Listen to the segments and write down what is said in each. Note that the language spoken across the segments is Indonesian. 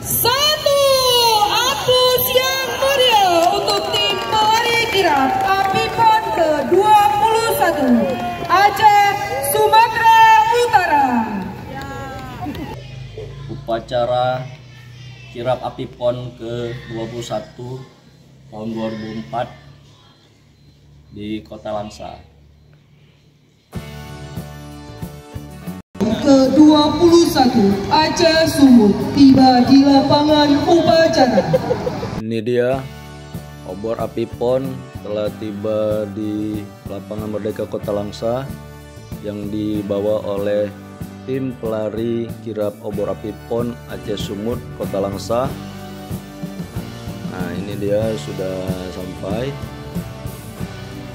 Satu aplaus yang meriah untuk tim pelari kirap api PON ke-21 Aceh Sumatera Utara. Upacara kirap api PON ke-21 tahun 2004 di Kota Langsa. Ke-21 Aceh Sumut tiba di lapangan upacara. Ini dia obor api PON telah tiba di lapangan Merdeka Kota Langsa yang dibawa oleh tim pelari kirap obor api PON Aceh Sumut Kota Langsa. Nah, ini dia sudah sampai.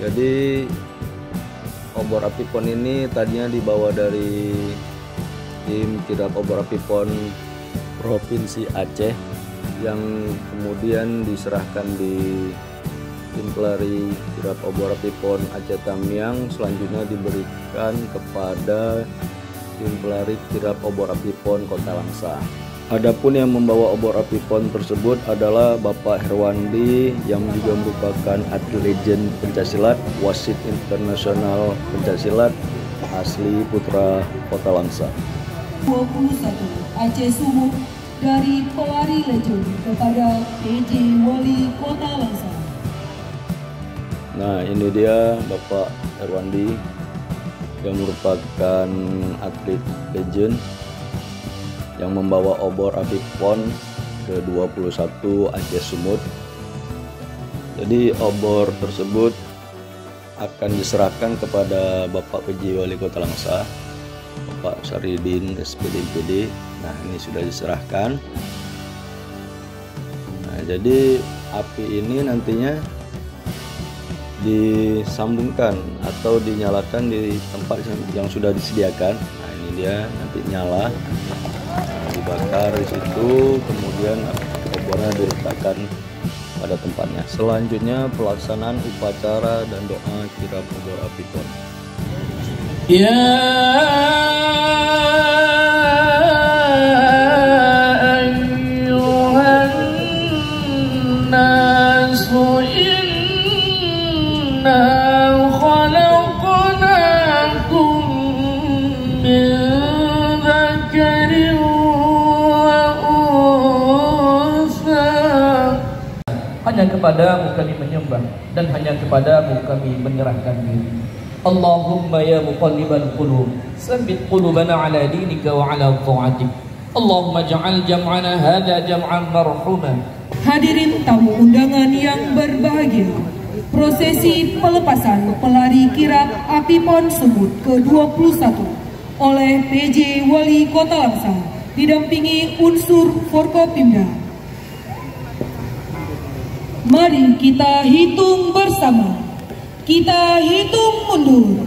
Jadi obor api PON ini tadinya dibawa dari tim kirap obor api PON Provinsi Aceh yang kemudian diserahkan di tim pelari kirap obor api PON Aceh Tamiang, selanjutnya diberikan kepada tim pelari kirap obor api PON Kota Langsa. Adapun yang membawa obor api PON tersebut adalah Bapak Herwandi yang juga merupakan atlet legend pencaksilat, wasit internasional pencaksilat asli putra Kota Langsa. 21 Aceh Sumut dari pelari legend kepada PJ Wali Kota Langsa. Nah, ini dia Bapak Herwandi yang merupakan atlet legend yang membawa obor api PON ke-21 Aceh Sumut. Jadi obor tersebut akan diserahkan kepada Bapak PJ Wali Kota Langsa, Bapak Saridin SPD. Nah, ini sudah diserahkan. Nah, jadi api ini nantinya disambungkan atau dinyalakan di tempat yang sudah disediakan. Nah, ini dia nanti nyala, dibakar di situ, kemudian obornya diletakkan pada tempatnya. Selanjutnya pelaksanaan upacara dan doa kirap obor api PON. Ya ayyuhan nasu inna khalaqnakum min dzakarin wa untha. Hanya kepadamu kami menyembah dan hanya kepadamu kami menyerahkan diri. Allahumma ya muqallibal qulub tsabbit qulubana ala dinika wa ala ta'atik. Allahumma ja'al jam'ana hadha jam'an marhuma. Hadirin tamu undangan yang berbahagia, prosesi pelepasan pelari kirap api PON Sumut ke-21 oleh PJ Wali Kota Langsa didampingi unsur Forkopimda. Mari kita hitung bersama. Kita hitung mundur.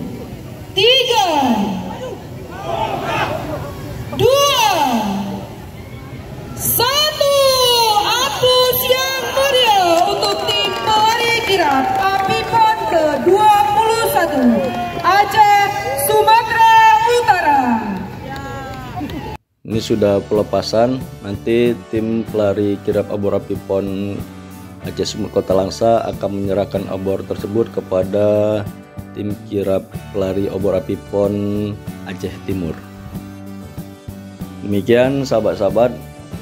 3, 2, 1. Aplaus yang meriah untuk tim pelari kirap api PON ke-21 Aceh Sumatera Utara. Ini sudah pelepasan. Nanti tim pelari kirap obor api PON Aceh Sumut Kota Langsa akan menyerahkan obor tersebut kepada tim kirap pelari obor api PON Aceh Timur. Demikian sahabat-sahabat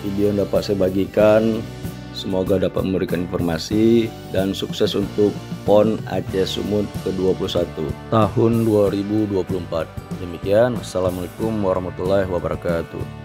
video yang dapat saya bagikan, semoga dapat memberikan informasi dan sukses untuk PON Aceh Sumut ke-21 tahun 2024. Demikian, wassalamualaikum warahmatullahi wabarakatuh.